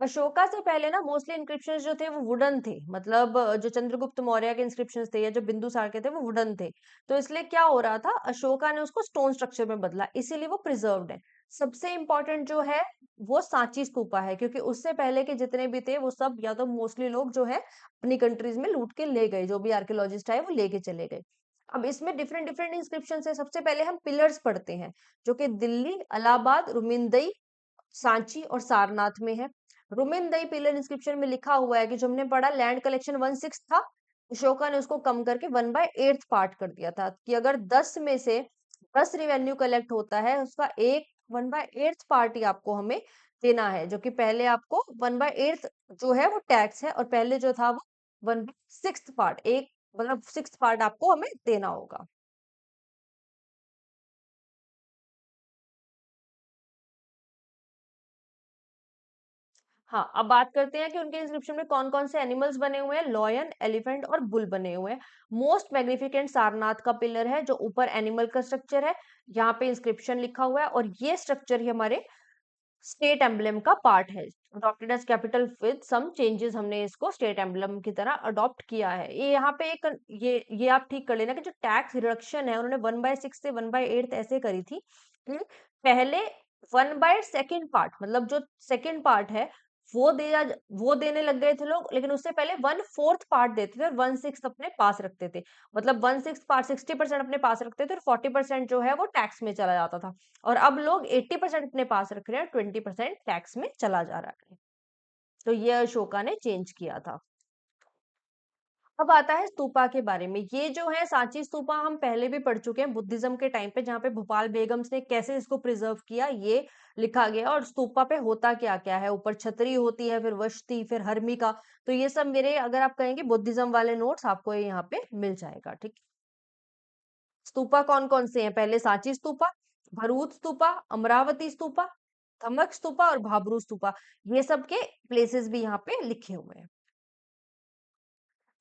अशोका से पहले ना मोस्टली इंस्क्रिप्शंस जो थे वो वुडन थे। मतलब जो चंद्रगुप्त मौर्य के इंस्क्रिप्शंस थे या जो बिंदुसार के थे वो वुडन थे। तो इसलिए क्या हो रहा था, अशोका ने उसको स्टोन स्ट्रक्चर में बदला, इसीलिए वो प्रिजर्व्ड है। सबसे इंपॉर्टेंट जो है वो सांची स्तूपा है, क्योंकि उससे पहले के जितने भी थे वो सब या तो मोस्टली लोग जो है अपनी कंट्रीज में लूट के ले गए, जो भी आर्कियोलॉजिस्ट आए वो लेके चले गए। अब इसमें डिफरेंट डिफरेंट इंस्क्रिप्शन है। सबसे पहले हम पिलर्स पढ़ते हैं, जो कि दिल्ली, इलाहाबाद, रुमिंदई, सांची और सारनाथ में है। रुमिनदई पिलर इंस्क्रिप्शन में लिखा हुआ है कि जो हमने पढ़ा, लैंड कलेक्शन 1/6 था, अशोका ने उसको कम करके 1/8 पार्ट कर दिया था, कि अगर 10 में से 10 रिवेन्यू कलेक्ट होता है, उसका एक 1/8 पार्ट ही आपको हमें देना है, जो कि पहले आपको 1/8 जो है वो टैक्स है, और पहले जो था वो 1/6 पार्ट, एक मतलब 6 पार्ट आपको हमें देना होगा। हाँ, अब बात करते हैं कि उनके इंस्क्रिप्शन में कौन-कौन से एनिमल्स बने हुए हैं। लॉयन, एलिफेंट और बुल बने हुए हैं। मोस्ट मैग्निफिकेंट सारनाथ का पिलर है, जो ऊपर एनिमल का स्ट्रक्चर है। यहाँ पे इंस्क्रिप्शन लिखा हुआ है, और ये स्ट्रक्चर ही हमारे स्टेट एम्बलम का पार्ट है। Adopted as capital with some changes, हमने इसको स्टेट एम्बलम की तरह अडॉप्ट किया है। ये यहाँ पे एक ये आप ठीक कर लेना कि जो टैक्स रिडक्शन है उन्होंने 1/6 से 1/8 ऐसे करी थी कि पहले 1/2 पार्ट, मतलब जो सेकंड पार्ट है वो दिया, वो देने लग गए थे लोग, लेकिन उससे पहले 1/4 पार्ट देते थे और 1/6 अपने पास रखते थे। मतलब 1/6 पार्ट 60% अपने पास रखते थे और 40% जो है वो टैक्स में चला जाता था। और अब लोग 80% अपने पास रख रहे हैं, 20% टैक्स में चला जा रहा है। तो ये अशोका ने चेंज किया था। अब आता है स्तूपा के बारे में। ये जो है सांची स्तूपा हम पहले भी पढ़ चुके हैं बुद्धिज्म के टाइम पे, जहाँ पे भोपाल बेगम्स ने कैसे इसको प्रिजर्व किया ये लिखा गया। और स्तूपा पे होता क्या क्या है, ऊपर छतरी होती है, फिर वष्टी, फिर हर्मिका। तो ये सब मेरे, अगर आप कहेंगे बुद्धिज्म वाले नोट्स, आपको ये यहाँ पे मिल जाएगा। ठीक। स्तूपा कौन कौन से हैं? पहले सांची स्तूपा, भरूच स्तूपा, अमरावती स्तूपा, धमक स्तूपा और भाबरू स्तूपा। ये सब के प्लेसेस भी यहाँ पे लिखे हुए हैं।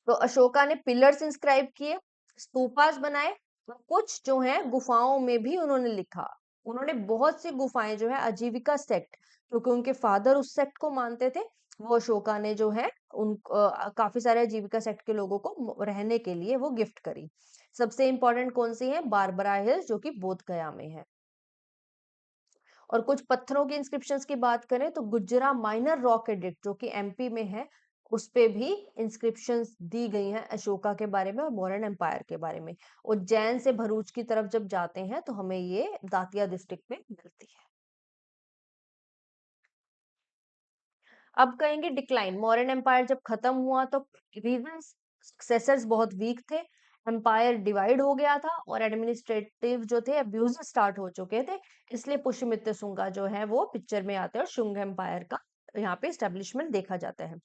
तो अशोका ने पिलर्स इंस्क्राइब किए, स्तूपास बनाए, और कुछ जो है गुफाओं में भी उन्होंने लिखा। उन्होंने बहुत सी गुफाएं जो है आजीविका सेक्ट, क्योंकि उनके फादर उस सेक्ट को मानते थे, वो अशोका ने जो है उन काफी सारे आजीविका सेक्ट के लोगों को रहने के लिए वो गिफ्ट करी। सबसे इंपॉर्टेंट कौन सी है? बारबरा हिल्स, जो कि बोध गया में है। और कुछ पत्थरों की इंस्क्रिप्शंस की बात करें तो गुजरा माइनर रॉक एडिक्ट, जो कि एमपी में है, उस पे भी इंस्क्रिप्शंस दी गई हैं अशोका के बारे में और मौर्यन एम्पायर के बारे में। उज्जैन से भरूच की तरफ जब जाते हैं तो हमें ये दातिया डिस्ट्रिक्ट में मिलती है। अब कहेंगे डिक्लाइन। मौर्यन एम्पायर जब खत्म हुआ तो रीजंस, सक्सेसर्स बहुत वीक थे, एम्पायर डिवाइड हो गया था, और एडमिनिस्ट्रेटिव जो थे अब्यूज स्टार्ट हो चुके थे। इसलिए पुष्यमित्र शुंगा जो है वो पिक्चर में आते हैं और शुंग एम्पायर का यहाँ पे स्टेब्लिशमेंट देखा जाता है।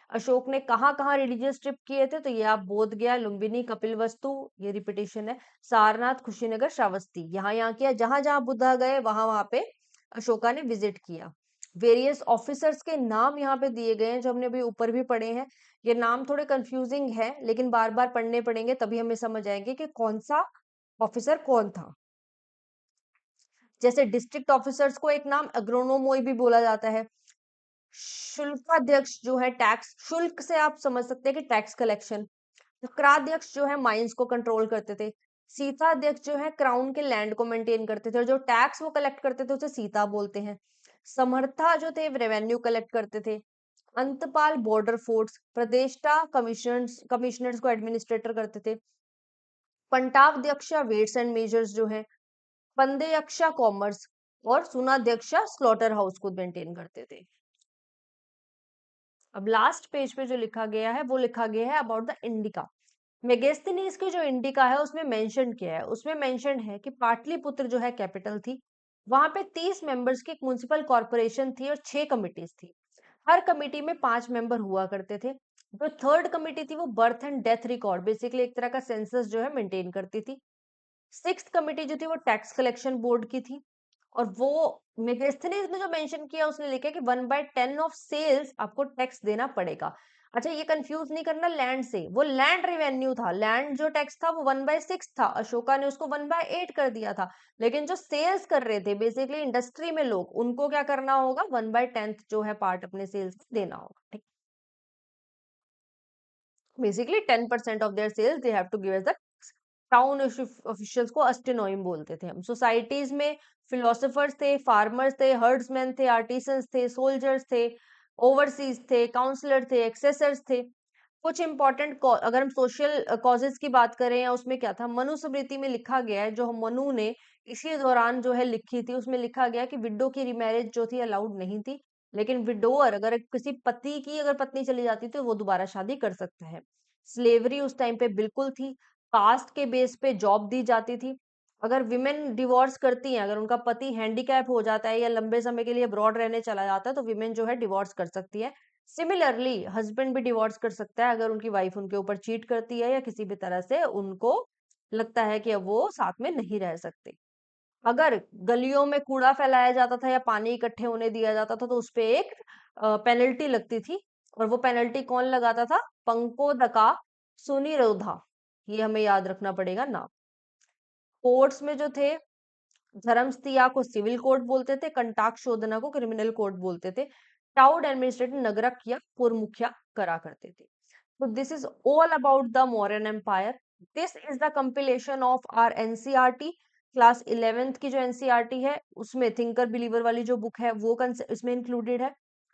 अशोक ने कहाँ कहाँ रिलीजियस ट्रिप किए थे? तो ये आप बोध गया, लुम्बिनी, कपिलवस्तु, ये रिपीटेशन है, सारनाथ, कुशीनगर, श्रावस्ती, यहाँ किया। जहां जहां बुद्धा गए वहां वहां पे अशोका ने विजिट किया। वेरियस ऑफिसर्स के नाम यहाँ पे दिए गए हैं, जो हमने अभी ऊपर भी पढ़े हैं। ये नाम थोड़े कंफ्यूजिंग है, लेकिन बार बार पढ़ने पड़ेंगे, तभी हमें समझ आएंगे कि कौन सा ऑफिसर कौन था। जैसे डिस्ट्रिक्ट ऑफिसर्स को एक नाम अग्रोनोमोई भी बोला जाता है। शुल्काध्यक्ष जो है, टैक्स शुल्क से आप समझ सकते हैं कि टैक्स कलेक्शन। चक्राध्यक्ष जो है माइंस को कंट्रोल करते थे। सीताध्यक्ष जो है क्राउन के लैंड को मेंटेन करते थे, और जो टैक्स वो कलेक्ट करते थे उसे सीता बोलते हैं। समर्था जो थे रेवेन्यू कलेक्ट करते थे। अंतपाल बॉर्डर फोर्स, प्रदेष्टा कमिश्नर्स कमिश्नर्स को एडमिनिस्ट्रेटर करते थे। पंटावध्यक्षा वेट्स एंड मेजर्स जो है। पंदेयक्षा कॉमर्स, और सुनाध्यक्षा स्लॉटर हाउस को मेंटेन करते थे। अब लास्ट पेज पे जो लिखा गया है वो लिखा गया है अबाउट द इंडिका। मेगेस्थिनीज की जो इंडिका है उसमें मेंशन किया है, उसमें मेंशन है कि पाटलिपुत्र जो है कैपिटल थी। वहां पे 30 मेंबर्स की एक म्युनिसिपल कॉर्पोरेशन थी और 6 कमिटीज थी। हर कमिटी में 5 मेंबर हुआ करते थे। जो थर्ड कमिटी थी वो birth and death record, basically एक तरह का सेंसस जो है मेंटेन करती थी। सिक्स्थ कमिटी जो थी वो टैक्स कलेक्शन बोर्ड की थी। और वो मेगास्थनीज में जो मेंशन किया उसने लिखा कि 1/10 ऑफ सेल्स आपको टैक्स देना पड़ेगा। अच्छा, ये कंफ्यूज नहीं करना लैंड से, वो लैंड रेवेन्यू था, लैंड जो टैक्स था वो 1/6 था, अशोका ने उसको 1/8 कर दिया था। लेकिन जो सेल्स कर रहे थे बेसिकली इंडस्ट्री में लोग, उनको क्या करना होगा? 1/10 जो है पार्ट अपने सेल्स में देना होगा। ठीक। Basically 10% off their sales they have to give as the. Town officials को अस्टेनोइम बोलते थे हम। सोसाइटीज में फिलोसोफर्स थे, फार्मर्स थे, हर्ड्समैन थे, आर्टिसंस थे, सोल्जर्स थे, ओवरसीज थे, काउंसलर थे, एक्सेसर्स थे। कुछ इंपॉर्टेंट, अगर हम सोशल कॉजेज की बात करें या उसमें क्या था, मनुस्मृति में लिखा गया है, जो मनु ने इसी दौरान जो है लिखी थी, उसमें लिखा गया कि विडो की रिमैरिज जो थी अलाउड नहीं थी। लेकिन विडोअर, अगर किसी पति की अगर पत्नी चली जाती तो वो दोबारा शादी कर सकता है। स्लेवरी उस टाइम पे बिल्कुल थी। कास्ट के बेस पे जॉब दी जाती थी। अगर विमेन डिवोर्स करती हैं, अगर उनका पति हैंडीकैप हो जाता है या लंबे समय के लिए अब्रॉड रहने चला जाता है, तो विमेन जो है डिवोर्स कर सकती है। सिमिलरली हस्बैंड भी डिवोर्स कर सकता है अगर उनकी वाइफ उनके ऊपर चीट करती है या किसी भी तरह से उनको लगता है कि अब वो साथ में नहीं रह सकते। अगर गलियों में कूड़ा फैलाया जाता था या पानी इकट्ठे होने दिया जाता था, तो उसपे एक पेनल्टी लगती थी और वो पेनल्टी कौन लगाता था? पंकोदका सुनिरोधा। ये हमें याद रखना पड़ेगा नाम। कोर्ट्स में जो थे, धर्मस्तिया को सिविल कोर्ट बोलते थे, कंटाक्षोदना को क्रिमिनल कोर्ट बोलते थे। टाउड एडमिनिस्ट्रेटिव नगरक या पुरमुखिया करा करते थे। So this is all about the Mauryan Empire. This is the compilation of our NCRT class 11th की जो NCRT है उसमें थिंकर बिलीवर वाली जो बुक है वो इसमें इंक्लूडेड है।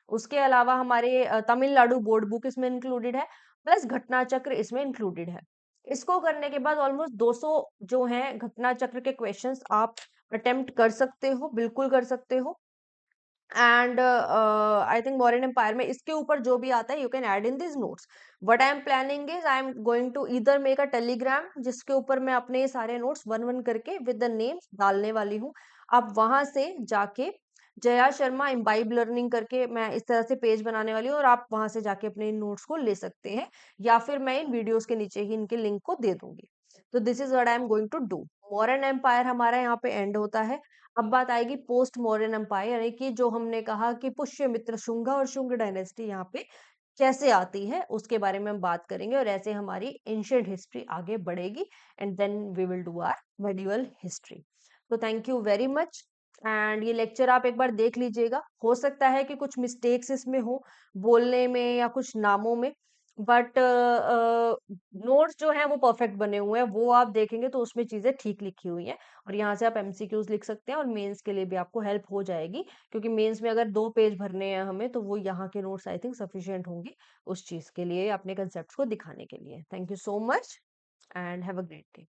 उसके अलावा हमारे तमिलनाडु बोर्ड बुक इसमें इंक्लूडेड है, प्लस घटना चक्र इसमें इंक्लूडेड है। इसको करने के बाद ऑलमोस्ट 200 जो हैं घटना चक्र के क्वेश्चंस आप अटेम्प्ट कर सकते हो, बिल्कुल कर सकते हो। And I think Mauryan empire में इसके ऊपर जो भी आता है you can add in this notes. What I am planning is I am going to either make a Telegram जिसके ऊपर मैं अपने ये सारे नोट्स वन वन करके विद द नेम्स डालने वाली हूँ। आप वहां से जाके जया शर्मा इम्बाइब लर्निंग करके मैं इस तरह से पेज बनाने वाली हूँ और आप वहां से जाके अपने इन नोट्स को ले सकते हैं या फिर मैं इन वीडियोस के नीचे ही इनके लिंक को दे दूंगी। तो this is what I am going to do. Mauryan empire हमारा यहाँ पे एंड होता है। अब बात आएगी पोस्ट मौर्यन एम्पायर यानी कि जो हमने कहा कि पुष्यमित्र शुंग और शुंग डायनेस्टी यहाँ पे कैसे आती है उसके बारे में हम बात करेंगे और ऐसे हमारी एंशियंट हिस्ट्री आगे बढ़ेगी and then we will do our medieval history. तो thank you very much and ये लेक्चर आप एक बार देख लीजिएगा। हो सकता है कि कुछ मिस्टेक्स इसमें हो बोलने में या कुछ नामों में, बट नोट्स जो हैं वो परफेक्ट बने हुए हैं, वो आप देखेंगे तो उसमें चीजें ठीक लिखी हुई हैं और यहाँ से आप एमसीक्यूज लिख सकते हैं और मेंस के लिए भी आपको हेल्प हो जाएगी क्योंकि मेंस में अगर 2 पेज भरने हैं हमें तो वो यहाँ के नोट्स आई थिंक सफिशिएंट होंगे उस चीज के लिए अपने कंसेप्ट को दिखाने के लिए। Thank you so much and have a great day.